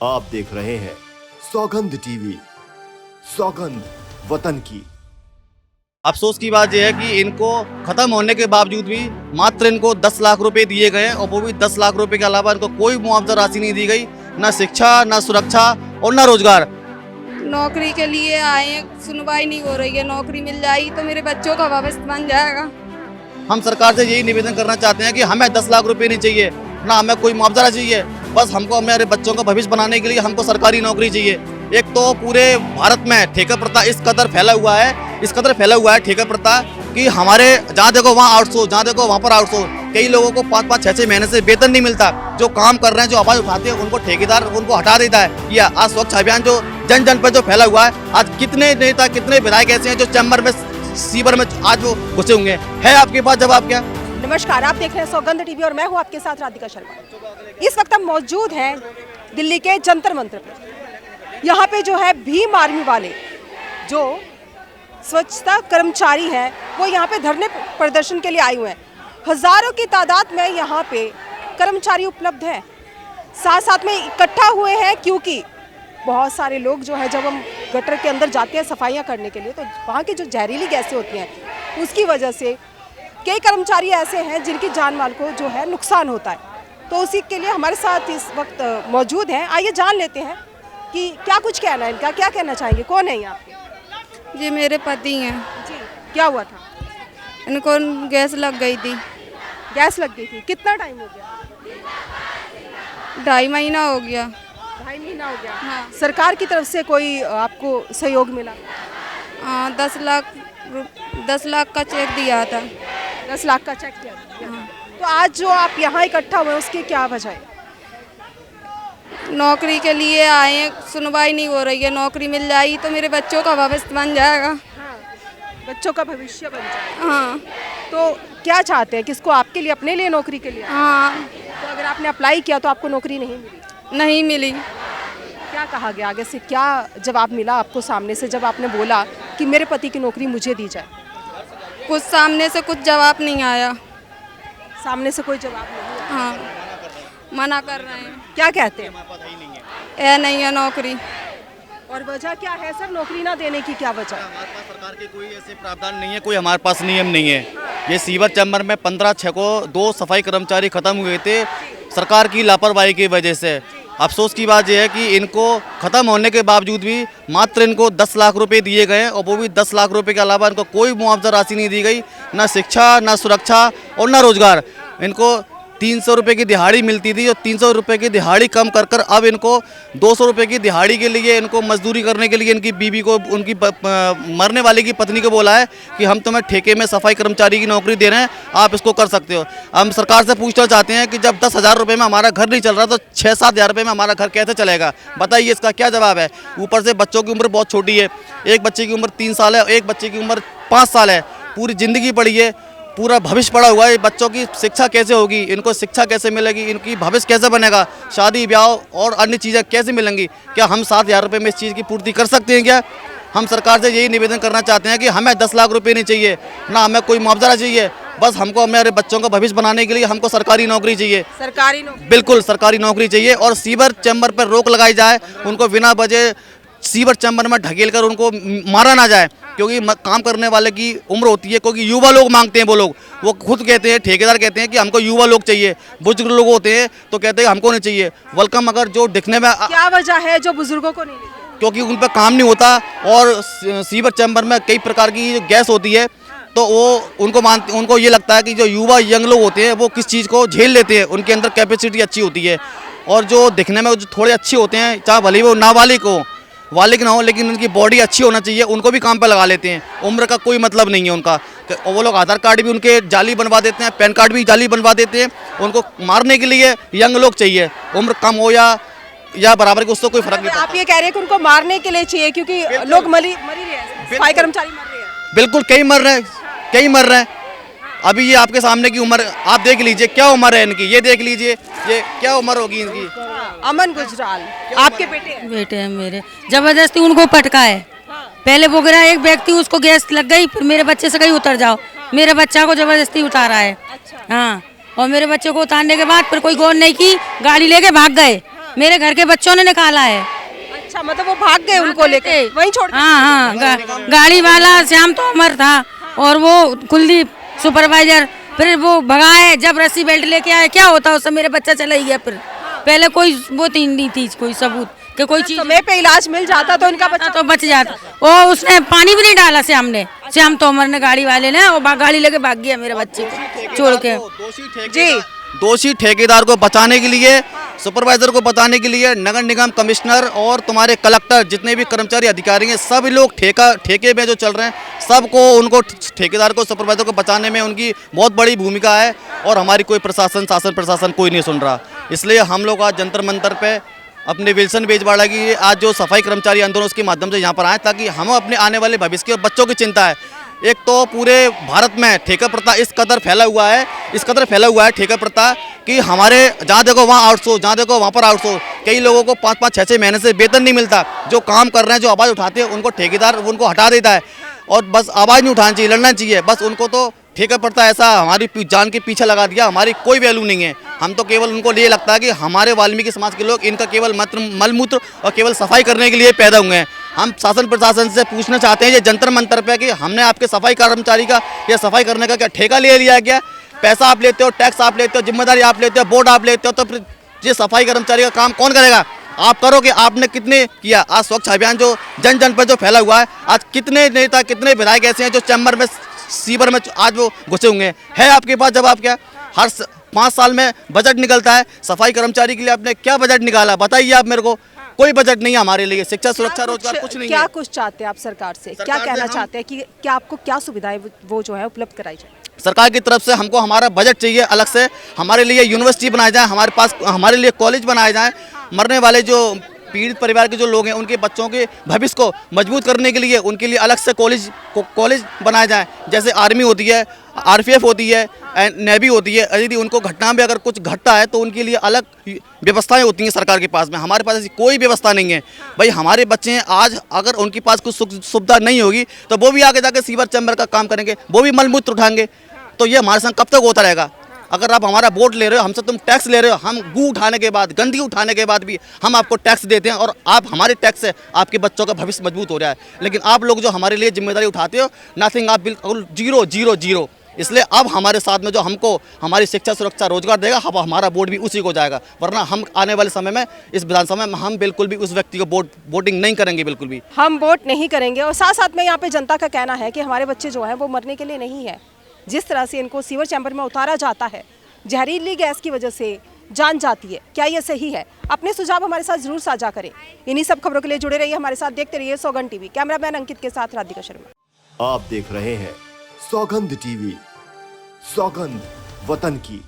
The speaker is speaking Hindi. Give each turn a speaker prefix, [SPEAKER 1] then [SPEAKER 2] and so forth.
[SPEAKER 1] आप देख रहे हैं सौगंध टीवी, सौगंध वतन की।
[SPEAKER 2] अफसोस की बात यह है कि इनको खत्म होने के बावजूद भी मात्र इनको 10 लाख रुपए दिए गए और वो भी 10 लाख रुपए के अलावा इनको कोई मुआवजा राशि नहीं दी गई, ना शिक्षा, ना सुरक्षा और ना रोजगार।
[SPEAKER 3] नौकरी के लिए आए हैं, सुनवाई नहीं हो रही है। नौकरी मिल जाएगी तो मेरे बच्चों का भविष्य बन जाएगा।
[SPEAKER 2] हम सरकार से यही निवेदन करना चाहते हैं कि हमें 10 लाख रुपए नहीं चाहिए, ना हमें कोई मुआवजा चाहिए। बस हमको हमारे बच्चों का भविष्य बनाने के लिए हमको सरकारी नौकरी चाहिए। एक तो पूरे भारत में ठेका प्रथा इस कदर फैला हुआ है ठेका प्रथा कि हमारे जहाँ देखो वहाँ आउटसोर्स, जहाँ देखो वहाँ पर आउटसोर्स। कई लोगों को 5-5, 6-6 महीने से वेतन नहीं मिलता। जो काम कर रहे हैं, जो आवाज उठाते हैं, उनको ठेकेदार उनको हटा देता है। या आज स्वच्छ अभियान जो जन जन पर जो फैला हुआ है, आज कितने नेता, कितने विधायक ऐसे हैं जो चैम्बर में, सीवर में आज वो घुसे होंगे। है आपके पास जवाब क्या?
[SPEAKER 4] नमस्कार, आप देख रहे हैं सौगंध टीवी और मैं हूं आपके साथ राधिका शर्मा। इस वक्त हम मौजूद हैं दिल्ली के जंतर मंतर पर। यहाँ पे जो है भीम आर्मी वाले जो स्वच्छता कर्मचारी हैं वो यहाँ पे धरने प्रदर्शन के लिए आए हुए हैं। हजारों की तादाद में यहाँ पे कर्मचारी उपलब्ध हैं, साथ साथ में इकट्ठा हुए हैं क्योंकि बहुत सारे लोग जो है जब हम गटर के अंदर जाते हैं सफाइयाँ करने के लिए तो वहाँ की जो जहरीली गैसें होती हैं उसकी वजह से कई कर्मचारी ऐसे हैं जिनकी जान माल को जो है नुकसान होता है। तो उसी के लिए हमारे साथ इस वक्त मौजूद हैं। आइए जान लेते हैं कि क्या कुछ कहना है इनका, क्या कहना चाहेंगे। कौन है ये आपके?
[SPEAKER 3] जी मेरे पति हैं
[SPEAKER 4] जी, क्या हुआ था?
[SPEAKER 3] इनको गैस लग गई थी।
[SPEAKER 4] गैस लग गई थी। कितना टाइम हो गया?
[SPEAKER 3] 2.5 महीना हो गया।
[SPEAKER 4] 2.5 महीना हो गया।
[SPEAKER 3] हाँ।
[SPEAKER 4] सरकार की तरफ से कोई आपको सहयोग मिला?
[SPEAKER 3] 10 लाख का चेक दिया था।
[SPEAKER 4] 10 लाख का चेक किया था। तो आज जो आप यहाँ इकट्ठा हुए उसकी क्या वजह है?
[SPEAKER 3] नौकरी के लिए आए हैं, सुनवाई नहीं हो रही है। नौकरी मिल जाएगी तो मेरे बच्चों का भविष्य बन जाएगा।
[SPEAKER 4] बच्चों का भविष्य बन जाएगा।
[SPEAKER 3] हाँ
[SPEAKER 4] तो क्या चाहते हैं, किसको? आपके लिए, अपने लिए नौकरी के लिए?
[SPEAKER 3] हाँ।
[SPEAKER 4] तो अगर आपने अप्लाई किया तो आपको नौकरी नहीं मिली?
[SPEAKER 3] नहीं मिली।
[SPEAKER 4] क्या कहा गया आगे से? क्या जवाब मिला आपको सामने से जब आपने बोला कि मेरे पति की नौकरी मुझे दी जाए?
[SPEAKER 3] कुछ सामने से कुछ जवाब नहीं आया।
[SPEAKER 4] सामने से कोई जवाब नहीं आया।
[SPEAKER 3] हाँ, मना कर रहे हैं।
[SPEAKER 4] क्या कहते हैं?
[SPEAKER 3] नहीं है नौकरी।
[SPEAKER 4] और वजह क्या है सर नौकरी ना देने की? क्या वजह?
[SPEAKER 2] हमारे पास सरकार के कोई ऐसे प्रावधान नहीं है, कोई हमारे पास नियम नहीं है। ये सीवर चैम्बर में 15/6 को 2 सफाई कर्मचारी खत्म हुए थे सरकार की लापरवाही की वजह से। अफसोस की बात यह है कि इनको खत्म होने के बावजूद भी मात्र इनको 10 लाख रुपए दिए गए और वो भी 10 लाख रुपए के अलावा इनको कोई मुआवजा राशि नहीं दी गई, ना शिक्षा, ना सुरक्षा और ना रोजगार। इनको 300 रुपये की दिहाड़ी मिलती थी और 300 रुपये की दिहाड़ी कम कर कर अब इनको 200 रुपये की दिहाड़ी के लिए इनको मजदूरी करने के लिए इनकी बीवी को, उनकी मरने वाले की पत्नी को बोला है कि हम तुम्हें ठेके में सफाई कर्मचारी की नौकरी दे रहे हैं, आप इसको कर सकते हो। हम सरकार से पूछना चाहते हैं कि जब 10,000 रुपये में हमारा घर नहीं चल रहा तो 6-7 हज़ार रुपये में हमारा घर कैसे चलेगा? बताइए, इसका क्या जवाब है? ऊपर से बच्चों की उम्र बहुत छोटी है। एक बच्चे की उम्र 3 साल है, एक बच्चे की उम्र 5 साल है। पूरी ज़िंदगी पड़ी है, पूरा भविष्य पड़ा हुआ है। बच्चों की शिक्षा कैसे होगी? इनको शिक्षा कैसे मिलेगी? इनकी भविष्य कैसे बनेगा? शादी ब्याह और अन्य चीज़ें कैसे मिलेंगी? क्या हम 7,000 रुपये में इस चीज़ की पूर्ति कर सकते हैं क्या? हम सरकार से यही निवेदन करना चाहते हैं कि हमें 10 लाख रुपये नहीं चाहिए, ना हमें कोई मुआवजा चाहिए। बस हमको हमारे बच्चों का भविष्य बनाने के लिए हमको सरकारी नौकरी चाहिए।
[SPEAKER 4] सरकारी नौकरी?
[SPEAKER 2] बिल्कुल सरकारी नौकरी चाहिए और सीवर चैम्बर पर रोक लगाई जाए। उनको बिना वजह सीवर चैम्बर में ढकेल कर उनको मारा ना जाए, क्योंकि काम करने वाले की उम्र होती है। क्योंकि युवा लोग मांगते हैं, वो खुद कहते हैं, ठेकेदार कहते हैं कि हमको युवा लोग चाहिए। बुजुर्ग लोग होते हैं तो कहते हैं हमको नहीं चाहिए। वेलकम, अगर जो दिखने में
[SPEAKER 4] क्या वजह है जो बुजुर्गों को नहीं मिलती?
[SPEAKER 2] क्योंकि उन पर काम नहीं होता और सीवर चैम्बर में कई प्रकार की गैस होती है, तो वो उनको ये लगता है कि जो युवा यंग लोग होते हैं वो किस चीज़ को झेल लेते हैं, उनके अंदर कैपेसिटी अच्छी होती है। और जो दिखने में जो थोड़े अच्छे होते हैं, चाहे भले वो नाबालिग हो, वालिक ना हो, लेकिन उनकी बॉडी अच्छी होना चाहिए, उनको भी काम पे लगा लेते हैं। उम्र का कोई मतलब नहीं है उनका। और वो लोग आधार कार्ड भी उनके जाली बनवा देते हैं, पैन कार्ड भी जाली बनवा देते हैं। उनको मारने के लिए यंग लोग चाहिए, उम्र कम हो या बराबर के, उससे कोई फर्क नहीं पड़ता।
[SPEAKER 4] आप ये कह रहे हैं कि उनको मारने के लिए चाहिए क्योंकि लोग मर ही रहे हैं, सफाई कर्मचारी मर रहे हैं।
[SPEAKER 2] बिल्कुल, कई मर रहे हैं। अभी ये आपके सामने की उम्र आप देख लीजिए, क्या उम्र है इनकी, ये देख लीजिए, ये क्या उम्र होगी इनकी।
[SPEAKER 4] अमन गुजराल आपके बेटे
[SPEAKER 5] हैं मेरे, जबरदस्ती उनको पटका है। पहले वो गिरा, एक व्यक्ति उसको गैस लग गई, फिर मेरे बच्चे से कहीं उतर जाओ, मेरे बच्चा को जबरदस्ती उतारा है। हाँ, और मेरे बच्चे को उतारने के बाद फिर कोई गौर नहीं की, गाड़ी लेके भाग गए। मेरे घर के बच्चों ने निकाला है।
[SPEAKER 4] अच्छा, मतलब वो भाग गए उनको लेके वहीं छोड़ के?
[SPEAKER 5] हाँ, गाड़ी वाला श्याम तोमर था और वो कुलदीप सुपरवाइजर, फिर वो भगा है। जब रस्सी बेल्ट लेके आए, क्या होता उससे मेरे बच्चा चला ही गया। फिर पहले कोई वो नहीं थी कोई सबूत कि कोई चीज
[SPEAKER 4] समय पे इलाज मिल जाता तो इनका बच्चा
[SPEAKER 5] तो बच जाता। और उसने पानी भी नहीं डाला श्याम तोमर ने, गाड़ी वाले ने, और गाड़ी लेके भाग गया मेरे बच्चे को छोड़ के।
[SPEAKER 2] दोषी ठेकेदार को बचाने के लिए, सुपरवाइजर को बचाने के लिए नगर निगम कमिश्नर और तुम्हारे कलेक्टर, जितने भी कर्मचारी अधिकारी हैं, सब लोग ठेके में जो चल रहे हैं, सबको उनको ठेकेदार को, सुपरवाइजर को बचाने में उनकी बहुत बड़ी भूमिका है। और हमारी कोई शासन प्रशासन कोई नहीं सुन रहा। इसलिए हम लोग आज जंतर मंतर पे अपने विल्सन बेजवाड़ा की आज जो सफाई कर्मचारी आंदोलन उसके माध्यम से यहाँ पर आए, ताकि हम अपने आने वाले भविष्य के बच्चों की चिंता है। एक तो पूरे भारत में ठेका प्रथा इस कदर फैला हुआ है ठेका प्रथा कि हमारे जहाँ देखो वहाँ आउटसोर्स, जहाँ देखो वहाँ पर आउटसोर्स। कई लोगों को 5-5, 6-6 महीने से वेतन नहीं मिलता। जो काम कर रहे हैं, जो आवाज़ उठाते हैं, उनको ठेकेदार उनको हटा देता है। और बस आवाज़ नहीं उठानी चाहिए, लड़ना चाहिए। बस उनको तो ठेका प्रथा ऐसा हमारी जान के पीछे लगा दिया, हमारी कोई वैल्यू नहीं है। हम तो केवल उनको ये लगता है कि हमारे वाल्मीकि समाज के लोग इनका केवल मलमूत्र और केवल सफाई करने के लिए पैदा हुए हैं। हम शासन प्रशासन से पूछना चाहते हैं ये जंतर मंतर पे कि हमने आपके सफाई कर्मचारी का या सफाई करने का क्या ठेका ले लिया क्या? पैसा आप लेते हो, टैक्स आप लेते हो, जिम्मेदारी आप लेते हो, बोर्ड आप लेते हो, तो फिर ये सफाई कर्मचारी का काम कौन करेगा? आप करोगे। आपने कितने किया? आज स्वच्छ अभियान जो जन जन पर जो फैला हुआ है, आज कितने नेता, कितने विधायक ऐसे हैं जो चैम्बर में, सीवर में आज वो घुसे हुए हैं आपके पास जवाब क्या? हर 5 साल में बजट निकलता है सफाई कर्मचारी के लिए, आपने क्या बजट निकाला बताइए आप मेरे को? कोई बजट नहीं है हमारे लिए। शिक्षा, सुरक्षा, रोजगार कुछ नहीं है।
[SPEAKER 4] क्या कुछ चाहते हैं आप सरकार से? क्या कहना चाहते हैं कि क्या आपको क्या सुविधाएं वो जो है उपलब्ध कराई जाए?
[SPEAKER 2] सरकार की तरफ से हमको हमारा बजट चाहिए अलग से। हमारे लिए यूनिवर्सिटी बनाए जाए, हमारे पास हमारे लिए कॉलेज बनाए जाएं। मरने वाले जो पीड़ित परिवार के जो लोग हैं, उनके बच्चों के भविष्य को मजबूत करने के लिए उनके लिए अलग से कॉलेज बनाए जाएं। जैसे आर्मी होती है, आरपीएफ होती है, नेवी होती है। यदि उनको घटना में अगर कुछ घटता है तो उनके लिए अलग व्यवस्थाएं होती हैं सरकार के पास में। हमारे पास ऐसी कोई व्यवस्था नहीं है। भाई हमारे बच्चे हैं, आज अगर उनके पास कुछ सुविधा नहीं होगी तो वो भी आगे जाकर सीवर चैम्बर का काम करेंगे, वो भी मलमूत्र उठाएंगे। तो ये हमारे संग कब तक होता रहेगा? अगर आप हमारा वोट ले रहे हो, हमसे तुम टैक्स ले रहे हो, हम गू उठाने के बाद, गंदगी उठाने के बाद भी हम आपको टैक्स देते हैं और आप हमारे टैक्स से आपके बच्चों का भविष्य मजबूत हो रहा है। लेकिन आप लोग जो हमारे लिए जिम्मेदारी उठाते हो, नथिंग, आप बिल्कुल जीरो जीरो जीरो। इसलिए अब हमारे साथ में जो हमको हमारी शिक्षा, सुरक्षा, रोजगार देगा, अब हमारा वोट भी उसी को जाएगा। वरना हम आने वाले समय में इस विधानसभा में हम बिल्कुल भी उस व्यक्ति को वोटिंग नहीं करेंगे, बिल्कुल भी
[SPEAKER 4] हम वोट नहीं करेंगे। और साथ साथ में यहाँ पे जनता का कहना है कि हमारे बच्चे जो हैं वो मरने के लिए नहीं है। जिस तरह से इनको सीवर चैम्बर में उतारा जाता है, जहरीली गैस की वजह से जान जाती है, क्या ये सही है? अपने सुझाव हमारे साथ जरूर साझा करें। इन्हीं सब खबरों के लिए जुड़े रहिए हमारे साथ, देखते रहिए सौगंध टीवी। कैमरामैन अंकित के साथ राधिका शर्मा।
[SPEAKER 1] आप देख रहे हैं सौगंध टीवी, सौगंध वतन की।